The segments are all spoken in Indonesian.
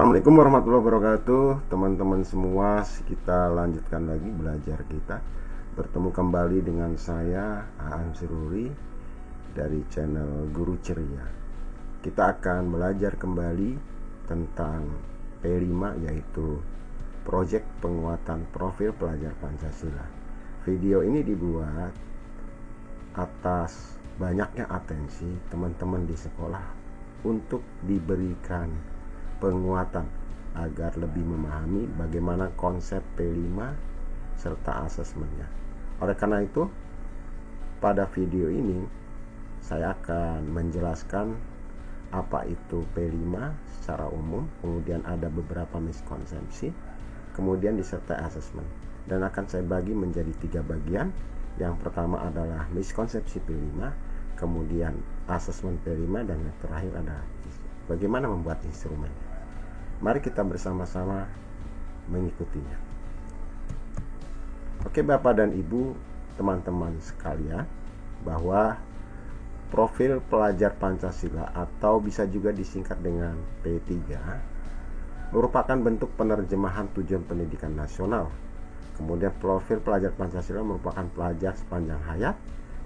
Assalamualaikum warahmatullahi wabarakatuh. Teman-teman semua, kita lanjutkan lagi belajar kita. Bertemu kembali dengan saya Aan Siruri dari channel Guru Ceria. Kita akan belajar kembali tentang P5, yaitu Proyek Penguatan Profil Pelajar Pancasila. Video ini dibuat atas banyaknya atensi teman-teman di sekolah untuk diberikan penguatan agar lebih memahami bagaimana konsep P5 serta asesmennya. Oleh karena itu, pada video ini saya akan menjelaskan apa itu P5 secara umum, kemudian ada beberapa miskonsepsi, kemudian disertai asesmen, dan akan saya bagi menjadi 3 bagian. Yang pertama adalah miskonsepsi P5, kemudian asesmen P5, dan yang terakhir adalah bagaimana membuat instrumennya. Mari kita bersama-sama mengikutinya. Oke Bapak dan Ibu, teman-teman sekalian, bahwa profil pelajar Pancasila atau bisa juga disingkat dengan P3 merupakan bentuk penerjemahan tujuan pendidikan nasional. Kemudian profil pelajar Pancasila merupakan pelajar sepanjang hayat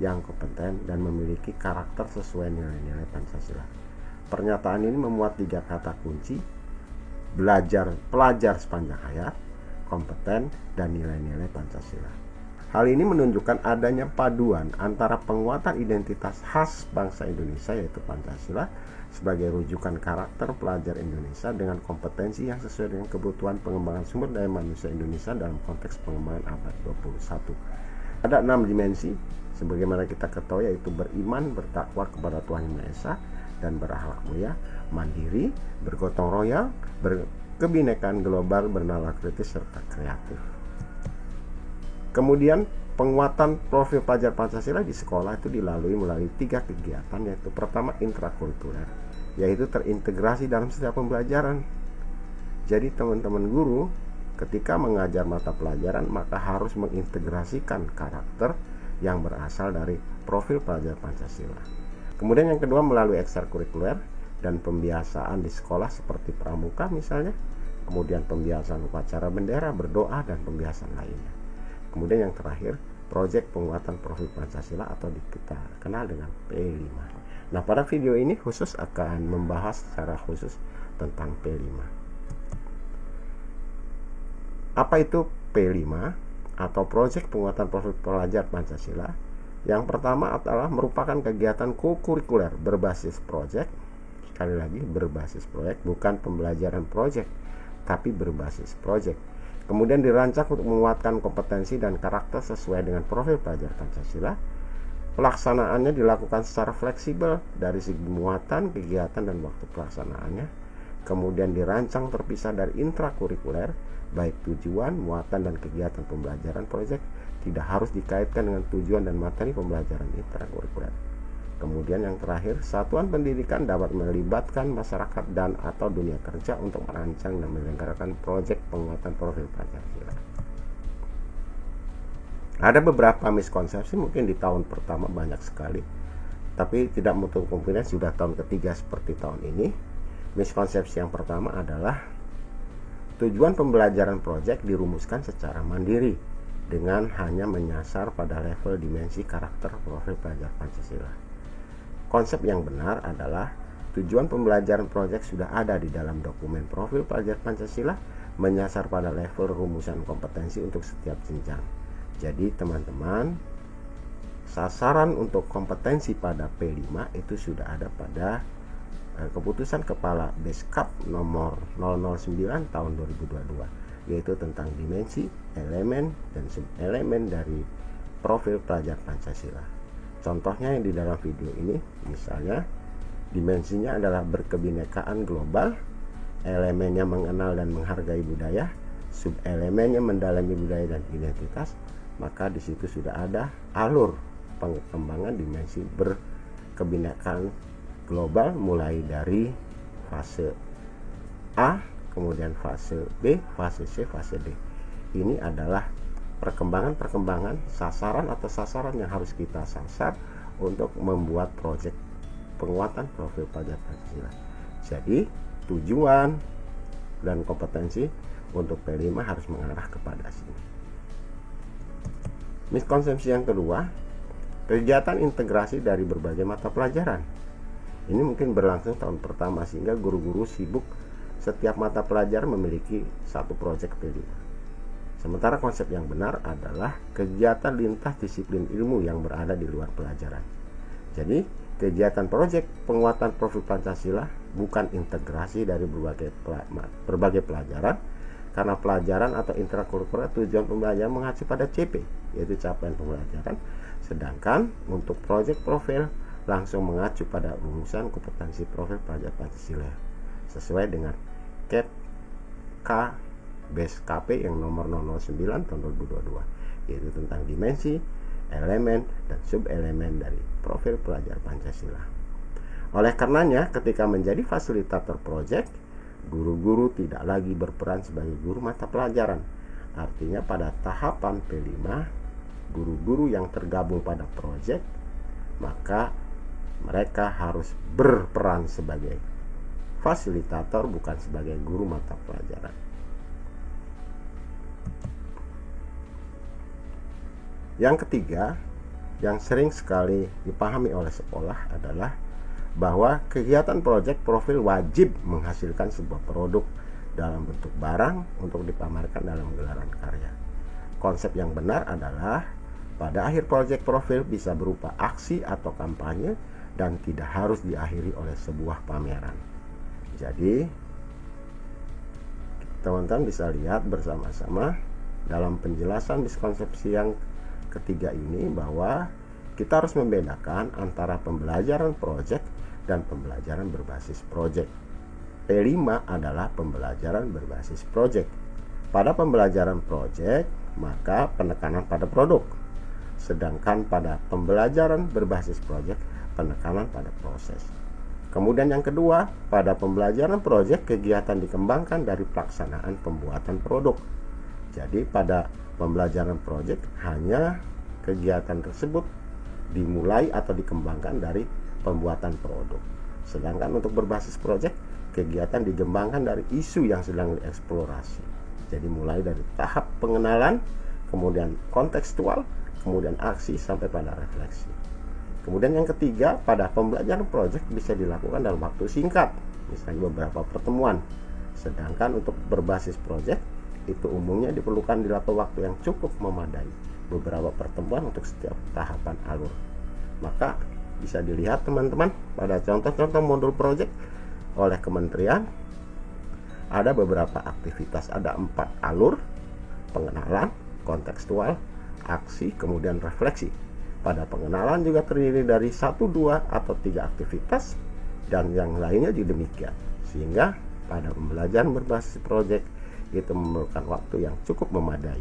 yang kompeten dan memiliki karakter sesuai nilai-nilai Pancasila. Pernyataan ini memuat 3 kata kunci: pelajar sepanjang hayat, kompeten, dan nilai-nilai Pancasila. Hal ini menunjukkan adanya paduan antara penguatan identitas khas bangsa Indonesia, yaitu Pancasila, sebagai rujukan karakter pelajar Indonesia dengan kompetensi yang sesuai dengan kebutuhan pengembangan sumber daya manusia Indonesia dalam konteks pengembangan abad 21. Ada 6 dimensi, sebagaimana kita ketahui, yaitu beriman, bertakwa kepada Tuhan Yang Maha Esa, dan berakhlak mulia, mandiri, bergotong royong, berkebinekaan global, bernalar kritis, serta kreatif. Kemudian penguatan profil pelajar Pancasila di sekolah itu dilalui melalui 3 kegiatan, yaitu pertama intrakurikuler, yaitu terintegrasi dalam setiap pembelajaran. Jadi teman-teman guru ketika mengajar mata pelajaran maka harus mengintegrasikan karakter yang berasal dari profil pelajar Pancasila. Kemudian yang kedua melalui ekstrakurikuler dan pembiasaan di sekolah seperti pramuka misalnya, kemudian pembiasaan upacara bendera, berdoa, dan pembiasaan lainnya. Kemudian yang terakhir, proyek penguatan profil Pancasila atau kita kenal dengan P5. Nah, pada video ini khusus akan membahas secara khusus tentang P5. Apa itu P5 atau proyek penguatan profil pelajar Pancasila? Yang pertama adalah merupakan kegiatan co-kurikuler berbasis proyek. Sekali lagi, berbasis proyek, bukan pembelajaran proyek, tapi berbasis proyek. Kemudian dirancang untuk menguatkan kompetensi dan karakter sesuai dengan profil pelajar Pancasila. Pelaksanaannya dilakukan secara fleksibel dari segi muatan, kegiatan, dan waktu pelaksanaannya. Kemudian dirancang terpisah dari intrakurikuler, baik tujuan, muatan, dan kegiatan pembelajaran proyek tidak harus dikaitkan dengan tujuan dan materi pembelajaran intrakurikuler. Kemudian yang terakhir, satuan pendidikan dapat melibatkan masyarakat dan atau dunia kerja untuk merancang dan menyelenggarakan proyek penguatan profil Pancasila. Ada beberapa miskonsepsi, mungkin di tahun pertama banyak sekali, tapi tidak menutup kemungkinan sudah tahun ketiga seperti tahun ini. Miskonsepsi yang pertama adalah tujuan pembelajaran proyek dirumuskan secara mandiri dengan hanya menyasar pada level dimensi karakter profil pelajar Pancasila. Konsep yang benar adalah tujuan pembelajaran proyek sudah ada di dalam dokumen profil pelajar Pancasila, menyasar pada level rumusan kompetensi untuk setiap jenjang. Jadi teman-teman, sasaran untuk kompetensi pada P5 itu sudah ada pada keputusan Kepala Beskap nomor 009 tahun 2022, yaitu tentang dimensi, elemen, dan subelemen dari profil pelajar Pancasila. Contohnya yang di dalam video ini, misalnya dimensinya adalah berkebinekaan global, elemennya mengenal dan menghargai budaya, subelemennya mendalami budaya dan identitas. Maka di situ sudah ada alur pengembangan dimensi berkebinekaan global, mulai dari fase A, kemudian fase B, fase C, fase D. Ini adalah perkembangan sasaran atau sasaran yang harus kita sasar untuk membuat proyek penguatan profil pelajar Pancasila. Jadi tujuan, dan kompetensi untuk P5 harus mengarah kepada sini. Miskonsepsi yang kedua, kegiatan integrasi dari berbagai mata pelajaran. Ini mungkin berlangsung tahun pertama sehingga guru-guru sibuk setiap mata pelajaran memiliki satu proyek P5. Sementara konsep yang benar adalah kegiatan lintas disiplin ilmu yang berada di luar pelajaran. Jadi, kegiatan proyek penguatan profil Pancasila bukan integrasi dari berbagai pelajaran, karena pelajaran atau intrakurikuler tujuan pembelajaran mengacu pada CP, yaitu capaian pembelajaran, sedangkan untuk proyek profil langsung mengacu pada rumusan kompetensi profil pelajar Pancasila sesuai dengan KBSKP yang nomor 009 tahun 2022, yaitu tentang dimensi, elemen, dan subelemen dari profil pelajar Pancasila. Oleh karenanya, ketika menjadi fasilitator proyek, guru-guru tidak lagi berperan sebagai guru mata pelajaran. Artinya pada tahapan P5, guru-guru yang tergabung pada proyek, maka mereka harus berperan sebagai fasilitator, bukan sebagai guru mata pelajaran. Yang ketiga, yang sering sekali dipahami oleh sekolah adalah bahwa kegiatan proyek profil wajib menghasilkan sebuah produk dalam bentuk barang untuk dipamerkan dalam gelaran karya. Konsep yang benar adalah pada akhir proyek profil bisa berupa aksi atau kampanye dan tidak harus diakhiri oleh sebuah pameran. Jadi, teman-teman bisa lihat bersama-sama dalam penjelasan miskonsepsi yang ketiga ini bahwa kita harus membedakan antara pembelajaran proyek dan pembelajaran berbasis proyek. P5 adalah pembelajaran berbasis proyek. Pada pembelajaran proyek, maka penekanan pada produk. Sedangkan pada pembelajaran berbasis proyek, penekanan pada proses. Kemudian yang kedua, pada pembelajaran proyek kegiatan dikembangkan dari pelaksanaan pembuatan produk. Jadi pada pembelajaran proyek hanya kegiatan tersebut dimulai atau dikembangkan dari pembuatan produk. Sedangkan untuk berbasis proyek, kegiatan dikembangkan dari isu yang sedang dieksplorasi. Jadi mulai dari tahap pengenalan, kemudian kontekstual, kemudian aksi sampai pada refleksi. Kemudian yang ketiga, pada pembelajaran proyek bisa dilakukan dalam waktu singkat, misalnya beberapa pertemuan. Sedangkan untuk berbasis proyek itu umumnya diperlukan waktu yang cukup memadai, beberapa pertemuan untuk setiap tahapan alur. Maka bisa dilihat teman-teman pada contoh-contoh modul proyek oleh kementerian ada beberapa aktivitas, ada 4 alur: pengenalan, kontekstual, aksi, kemudian refleksi. Pada pengenalan juga terdiri dari 1, 2, atau 3 aktivitas dan yang lainnya juga demikian. Sehingga pada pembelajaran berbasis proyek itu memerlukan waktu yang cukup memadai.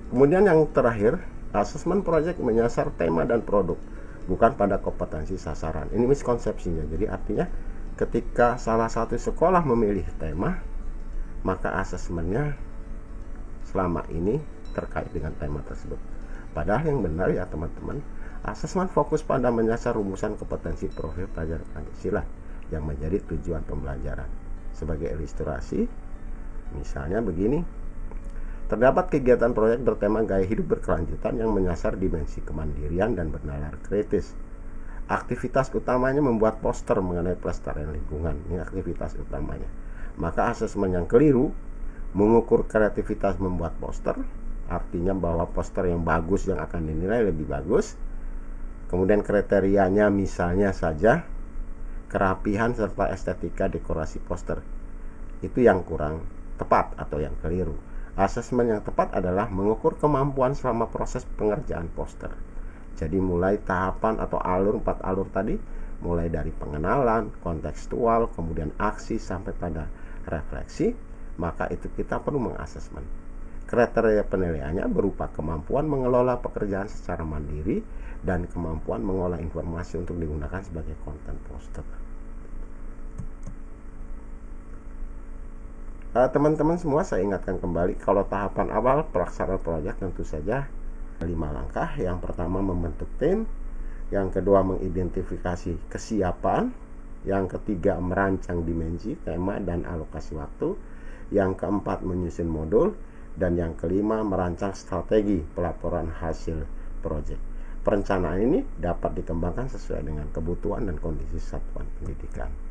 Kemudian yang terakhir, asesmen proyek menyasar tema dan produk, bukan pada kompetensi sasaran. Ini miskonsepsinya. Jadi artinya ketika salah satu sekolah memilih tema, maka asesmennya selama ini terkait dengan tema tersebut. Padahal yang benar ya teman-teman, asesmen fokus pada menyasar rumusan kompetensi profil pelajar Pancasila yang menjadi tujuan pembelajaran. Sebagai ilustrasi, misalnya begini, terdapat kegiatan proyek bertema gaya hidup berkelanjutan yang menyasar dimensi kemandirian dan bernalar kritis. Aktivitas utamanya membuat poster mengenai pelestarian lingkungan. Ini aktivitas utamanya. Maka asesmen yang keliru mengukur kreativitas membuat poster, artinya bahwa poster yang bagus yang akan dinilai lebih bagus. Kemudian kriterianya misalnya saja kerapihan serta estetika dekorasi poster. Itu yang kurang tepat atau yang keliru. Asesmen yang tepat adalah mengukur kemampuan selama proses pengerjaan poster. Jadi mulai tahapan atau alur 4 alur tadi, mulai dari pengenalan, kontekstual, kemudian aksi sampai pada refleksi, maka itu kita perlu mengasesmen. Kriteria penilaiannya berupa kemampuan mengelola pekerjaan secara mandiri dan kemampuan mengolah informasi untuk digunakan sebagai konten poster. Teman-teman semua, saya ingatkan kembali kalau tahapan awal pelaksanaan proyek tentu saja 5 langkah. Yang pertama membentuk tim, yang kedua mengidentifikasi kesiapan, Yang ketiga, merancang dimensi, tema, dan alokasi waktu. Yang keempat, menyusun modul. Dan yang kelima, merancang strategi pelaporan hasil proyek. Perencanaan ini dapat dikembangkan sesuai dengan kebutuhan dan kondisi satuan pendidikan.